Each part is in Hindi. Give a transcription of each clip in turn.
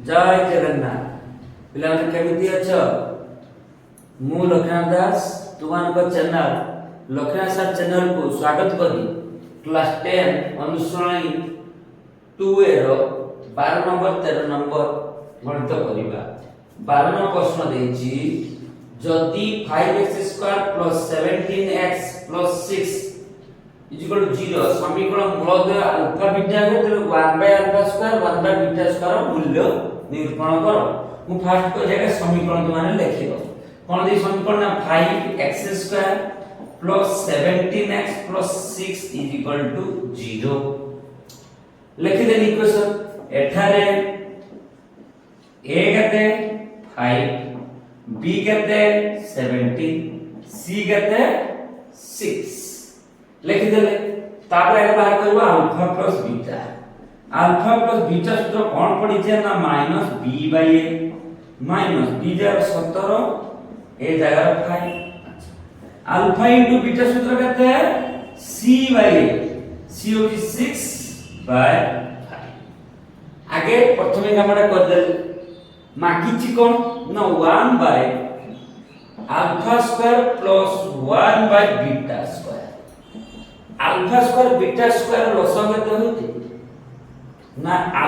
जय जगन्नाथ पिला केमिति अछ मु लक्ष्मण दास तुमको चैनल लक्ष्मण सर चैनल को स्वागत करी क्लास 10 अनुश्रेणी 2 रो 12 नंबर 13 नंबर गणित करिबा 12 नंबर प्रश्न देछि जदि 5x² + 17x + 6 0 समीकरण मूलद्वय अल्फा बीटा के 1/α² 1/β² मूल्य निरूपण करो। मु फास्ट को जगह समीकरण माने लिखि दो कोन दे समीकरण ना 5x² + 17x + 6 0 लिखि दे इक्वेशन एठारे a कते 5 b कते 17 c कते 6 लिखि देले तापर एक बाहर करबो अल्फा प्लस बीटा सूत्र कोन पड़ी छै ना -b/a -b जगह 17 a जगह 5 अल्फा * बीटा सूत्र कहते हैं c/a c होची 6/5 आगे प्रथमे कामटा कर दे माकिछि कोन ना 1/α² + 1/β² α² β² लसग केते होती ना α²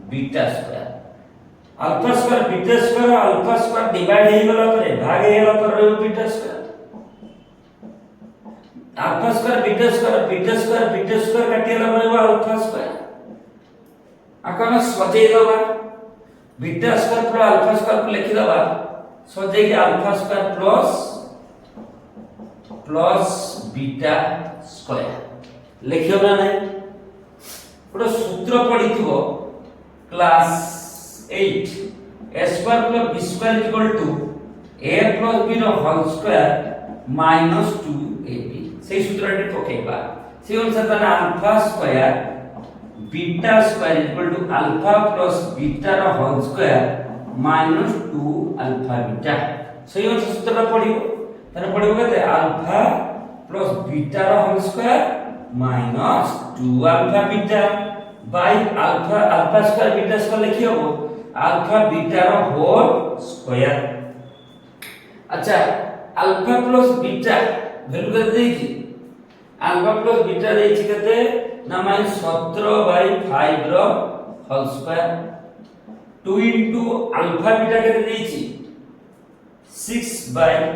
β² α² β² α² डिवाइड हे गेला करे भाग हे गेला करे β² α² β² काटिला करे α² आकन सजै दबा β² + α² को लिखि दबा सजै के α² प्लस β² लिखियो ना नहीं गोटे सूत्र पढ़िथिबो class 8 a² + b² = a + b रो होल स्क्वायर -2ab सेही सूत्रटी पकेबा से अनुसार तना α² β² α + β रो होल स्क्वायर -2α β सेही अनुसार सूत्र पढ़िबो तने पड़िबो केते अल्फा प्लस बीटा रो whole square minus 2α beta by alpha square beta square लिखियो अल्फा बीटा रो होल स्क्वायर। अच्छा अल्फा प्लस बीटा वैल्यू केते देछि अल्फा प्लस बीटा देछि केते ना -17/5 रो होल स्क्वायर 2 * अल्फा बीटा केते देछि 6/5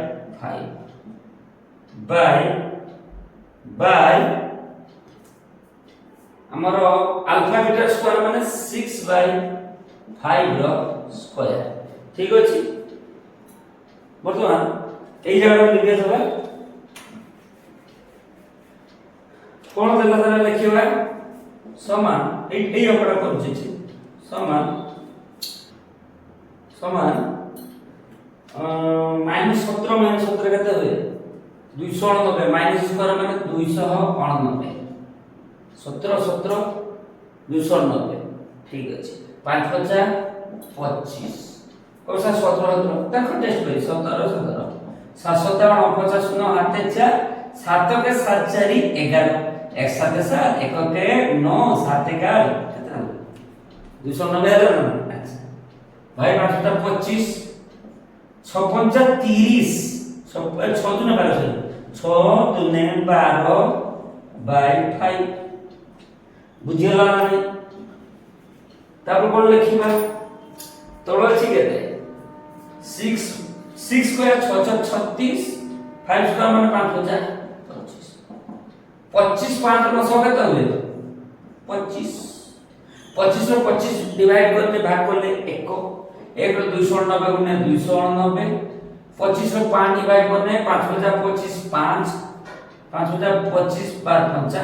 बाय हमरो अल्फा बीटा स्क्वायर माने 6/5 रो स्क्वायर ठीक अछि वर्तमान एई जगह लिखे दबा कोन देला तरा लिखिबा समान एई अपडा करू छी समान -17 केते होय 289 माइनस स्क्वायर माने 289 17 290 ठीक अछि 5 50 25 कोसा 17 देखो टेस्ट करी 17 7 7 50 9 8 4 7 के 7 4 11 1 7 7 1 के 9 7 11 केतना 290 अच्छा भाई 5 25 6 5 30 6 दुने 12 6 दुने 12/5 बुझियला नाही तापर कोन लिखिबा तळ अछि केते 6 स्क्वायर 6 36 5 स्क्वायर माने 5025 25 5 रो सो केते होय 25 रो 25 डिवाइड करले भाग करले 1 रो 290 गुणे 289 25 रो 5 डिवाइड करने 5025 5 5025 बार 5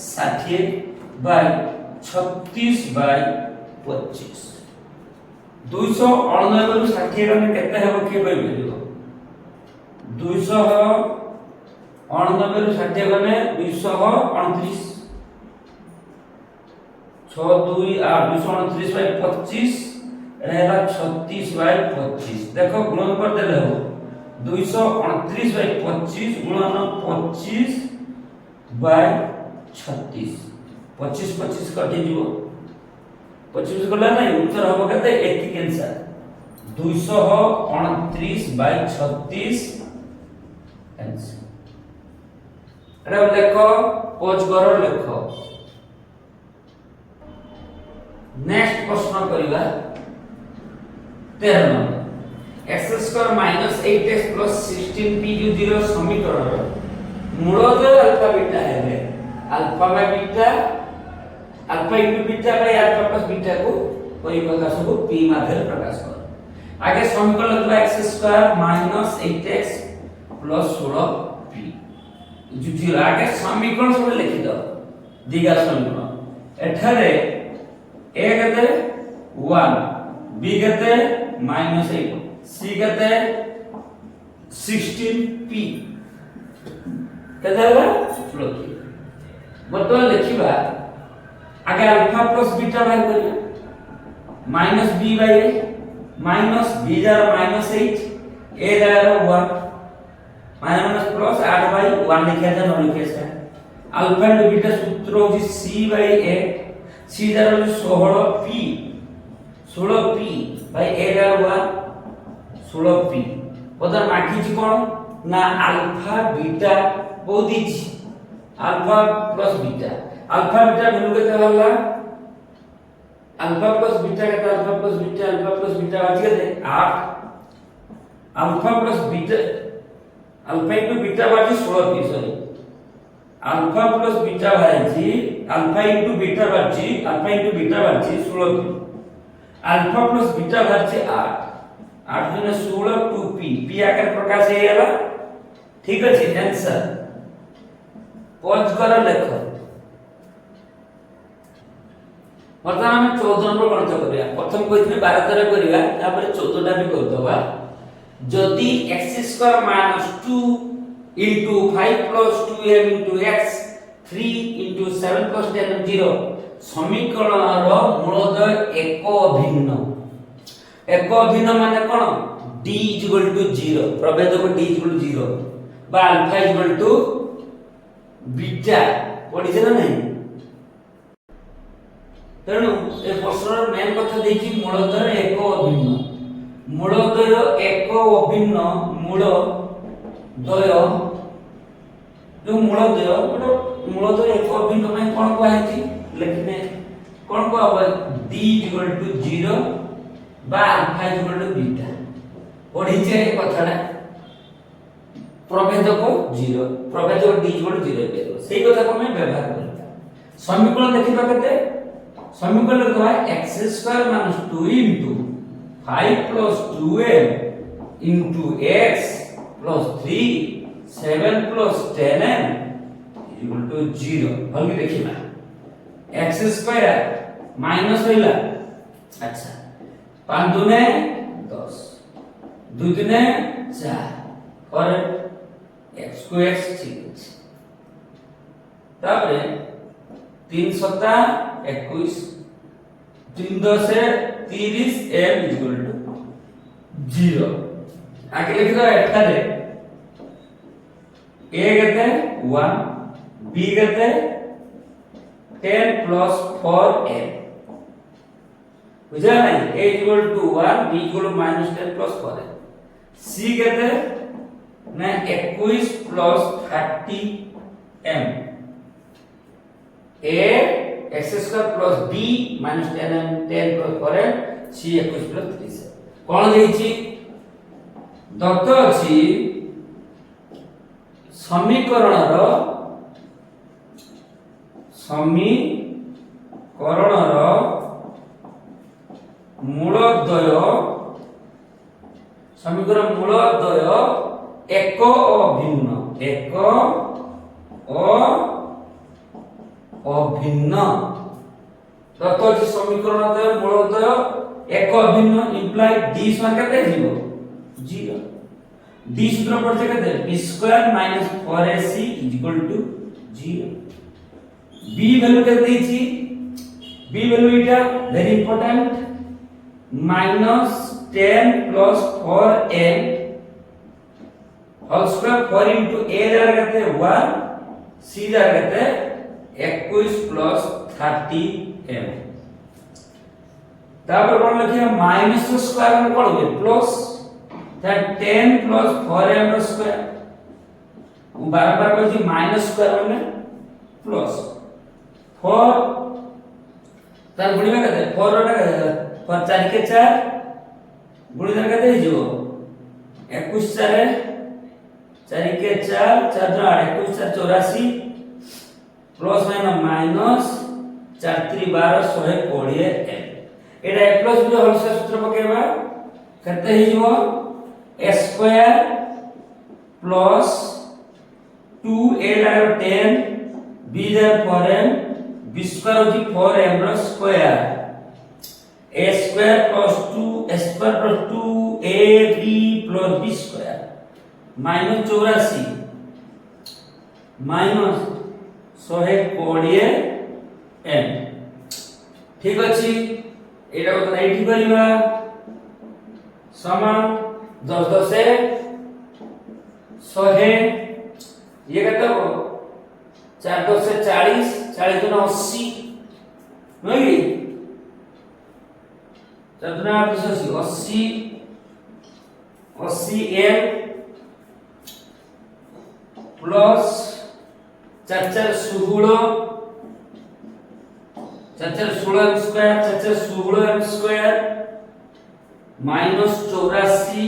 60 बाय 36/25 289 रो 60 रो केते हेबो के कहबे 289 रो 60 गने 229 6 2 8 229/25 रहेला 36/25 देखो गुणन कर देले हो 229/25 गुणन 25/36 25 25 कटि जीवो 25 गला नहीं उत्तर हो केते एतिक आंसर 229 बाय 36 आंसर एटा लेखो पोज करो लेखो नेक्स्ट प्रश्न करिवा 13 number x square minus 8x plus 16p जो दिरो समीकरण मूलदय अल्फा बीटा है alpha by beta alpha into beta by alpha plus beta को परिप्रकाश को p माध्यम प्रकाश कर आगे समीकरण लिखबा x square minus 8x plus 16p जो दिरो आगे समीकरण सब लिखि दो दिगा समीकरण एठारे a कते 1 b कते -8 c कहते हैं 16p कहते हैं फ्लोट बर्तमान लिखिबा आगे अल्फा प्लस बीटा बाय करिया minus b by a minus b जार -8 a जार 1 माइनस प्लस 8 बाय 1 लिखा जा न लिखे से अल्फा इनटू बीटा सूत्र होची c बाय a c जार 16p बाय a जार 1 16p बदर माठी जी कोन ना अल्फा बीटा बोदी जी अल्फा प्लस बीटा वैल्यू केते होला अल्फा प्लस बीटा बाजी केते 8 alpha plus beta alpha into beta बाजी 16p sorry alpha plus beta बाजी अल्फा इनटू बीटा बाजी 16p अल्फा प्लस बीटा बाजी 8 8 गुना 16 2p p आकर प्रकाश हे गेला ठीक अछि आंसर पॉज कर लेखो वर्तमान हम 14 नंबर गणित करिया प्रथम कहिथि 12 तरह करिया तापर 14 टा भी कर दबा जदि x square - 2 into 5 plus 2m into x 3 into 7 plus 10 0 समीकरण रो मूलदय एक अभिन्न माने कोन d = 0 प्रभेद को d = 0 बा अल्फा = बीटा पढि छै ना नहीं तेणु ए प्रश्न मेन कथा देखि मूलदय एक अभिन्न मूलदय एक अभिन्न मूलदय जो मूलदय एक अभिन्न में कोन को आछि लिखने कोन को अब d = 0 बा अल्फा = बीटा पढि छै कथाडा प्रभेद को 0 प्रभेद को d = 0 पे सेही कथा को मैं व्यवहार करता समीकरण देखिबा कते समीकरण लिखबा x² - 2 into 5 plus 2m into x plus 3 7 plus 10m equal to 0 भलि देखिबा x² माइनस होइला अच्छा 5 दुने 10 2 दुने 4 और x को x ठीक अछि तापरे 3 सत्ता 21 3 10 30 m equal to 0 आगे लिख दो एठारे a कहते हैं 1 b कहते हैं 10 plus 4m बुझा नहीं a equal to 1 b equal to -10 plus 4m c कहते हैं ना 21 plus 30m a x² plus b -10m 10 plus 4m c 21 plus 30 कोन देछि दत्त अछि समीकरणर मूलद्वय समीकरण मूलद्वय एक अभिन्न दत्त अछि समीकरण द्वय मूलद्वय एक अभिन्न इंप्लाइ d समान केते जीवो 0 d सूत्र पड़ছে केते b² - 4ac = 0 b वैल्यू केते दैछि b वैल्यू इटा very important -10 plus 4m whole square 4 into a जार केते 1 c जार केते 21 plus 30m तापर कोन लिखिया माइनस स्क्वायर में कोन होय plus that 10 plus 4m square बार बार कहछि माइनस स्क्वायर में प्लस 4 तार गुणी में कते 4 रो कते 4 4 के 4 गुणी दर कते हो जिवो 21 4 4 के 4 4 जो 8 21 4 84 प्लस माइनस 4 3 12 120 m एटा a plus b whole square सूत्र पकेबा कते हो जिवो a स्क्वायर प्लस 2a लागो 10 b जर 4m b स्क्वायर होची 4m रो square a square plus 2 square plus 2ab plus b square minus 84 minus 120 m ठीक अछि एटा को एठी करिवा समान 10 10 से 100 ये कते हो 4 10 से 40 40 दुना 80 नहीं 4 दुना 80 80 m plus 4 4 16 4 4 16 square 4 4 16 square minus 84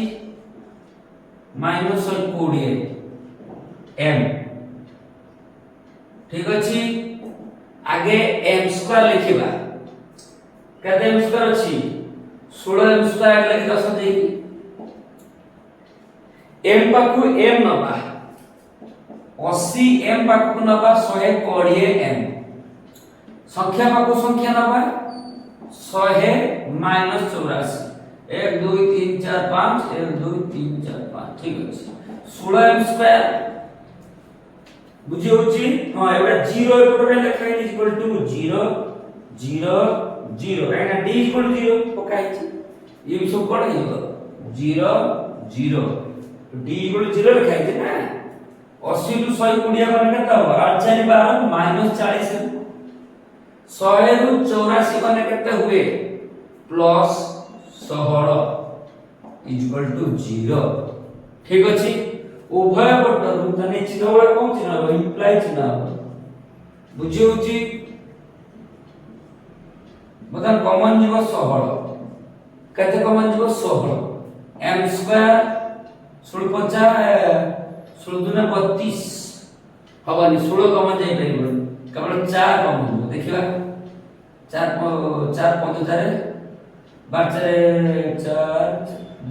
minus 20 m ठीक अछि आगे m स्क्वायर लिखिबा कते m स्क्वायर अछि 16 m स्क्वायर लिखि 10 देई m पाखु m नबा 80 m पाखु नबा 120 m संख्या पाखु संख्या नबा 100 माइनस 84 1 2 3 4 5 1 2 3 4 5 ठीक अछि 16 m स्क्वायर बुझी होची हां एबा 0 एपटे लिखाइ इक्वल टू 0 0 0 एना d इक्वल टू 0 पकाइ छी ये सब कोन हिबो 0 0 d इक्वल टू 0 लिखाइ छी ना 80 टू 120 बने केता हो 8 4 12 माइनस 40 100 रु 84 बने केते हुए प्लस 16 इक्वल टू 0 ठीक अछि उभय पटरु तने चिन्ह वाला कोन चिन्ह हो इंप्लाई चिन्ह हो बुझी होची बदन कॉमन जीव 16 कते कॉमन जीव 16 m स्क्वायर 16 50 16 दुना 32 हवानी 16 कॉमन जाई परिबो केवल 4 कॉमन देखिबा 4 4 5 4 12 4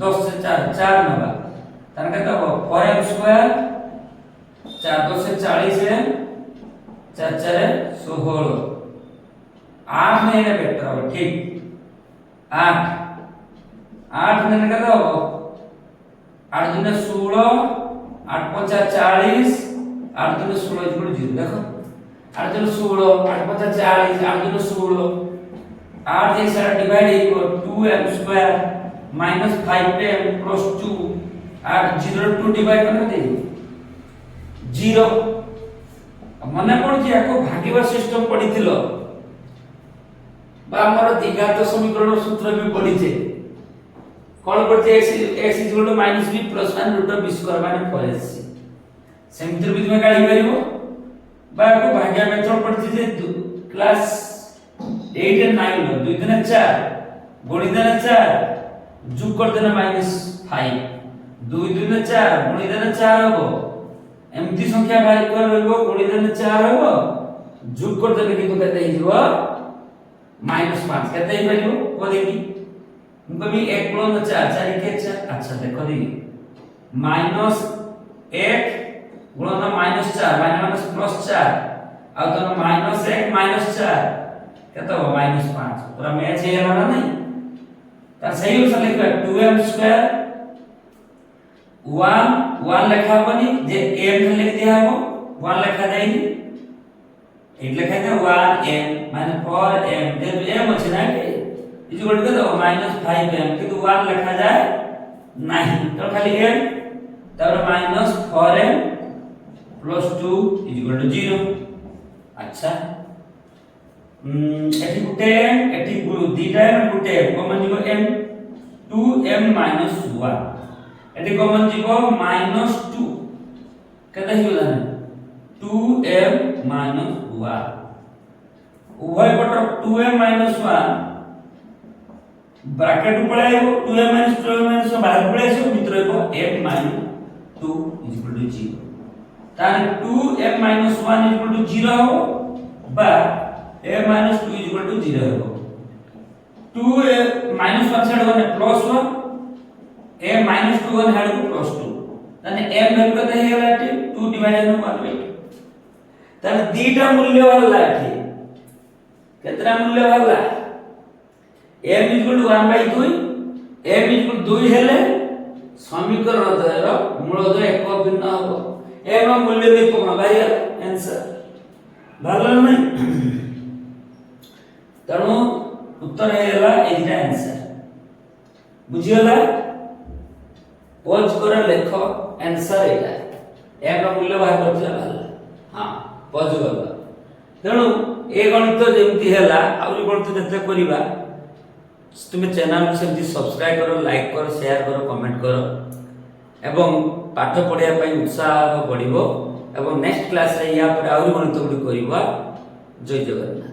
10 से 4 4 नबा तन कहता हो 4m स्क्वायर 4 2 से 40 है 4 4 16 8 नहीं है बेटर हो ठीक 8 8 ने कहता हो 8 दिन 16 8 5 40 8 दिन 16 इक्वल 0 देखो 8 दिन 16 8 5 40 8 दिन 16 8 से divide equal 2m square minus 5m plus 2 8 0 2 divide करना दे 0 मने पड़ जे को भागिबा सिस्टम पढिथिलो बा हमर द्विघात समीकरण सूत्र भी पढि छे कोन पढे x equal to minus b plus 1 root of b square माने 4ac सेमित्र विधि में काढी परिबो बा को भाग्य मेथड पढि जे क्लास 8 एंड 9 नो 2 दिन 4 गुणी देना 4 जोग कर देना -5 2 2 4 गुणी देना 4 हबो एमती संख्या भाग कर रहबो गुणी देना 4 हबो जोग कर देले किंतु कते हिजबो -5 कते ही परिबो को देखी हमको भी 1 + 4 4 के 4 अच्छा देखो दी -1 गुणन -4 माइनस प्लस 4 आ तो -1 -4 कते हो -5 पूरा मैच हे वाला नहीं ता सही उत्तर लिखबा 2m स्क्वायर 1 लिखा बनी जे m लिख दिया है वो 1 लिखा जाएगी 8 लिखा है 1m माने 4m जब m अछि ना के इक्वल टू तो -5m किंतु 1 लिखा जाए नहीं तो खाली m तब -4m + 2 = 0 अच्छा एठी गुटे m एठी दीटा m गुटे m कॉमन जीवो m 2m - 1 एठी कॉमन जीवो -2 केते हिला 2m - 1 उभय पट 2m - 1 ब्रैकेट पळाइबो 2m - 2m - बाहर पळाइसो मित्र को m - 2 = 0 ताने 2m - 1 = 0 हो बा a - 2 = 0 हो 2 -1 साइड गने +1 a - 2 गने हेड को +2 ताने m वैल्यू कते हे गला 2 / 1/8 ताने दीटा मूल्य वाला एठी केतरा मूल्य वाला m = 1/2 m = 2 हेले समीकरण द्वयर मूल द्वय एक भिन्न हो m ର मूल्य दे कोन बाय आंसर भालो नै तणो उत्तर हेला एटा आंसर बुझियला पॉज कर लेख आंसर एटा m ର मूल्य बाहर करथिला भालो हां पॉज कर तणो ए गणित जेमति हेला आउरी गणित जते करिबा तुम चैनल को सेमती सब्सक्राइब करो लाइक करो शेयर करो कमेंट करो एवं पाठ पढ़िया पई उत्साह बढ़िबो एवं नेक्स्ट क्लास रे या पर आउरी गणित गुडी करिबा जय जगन्नाथ।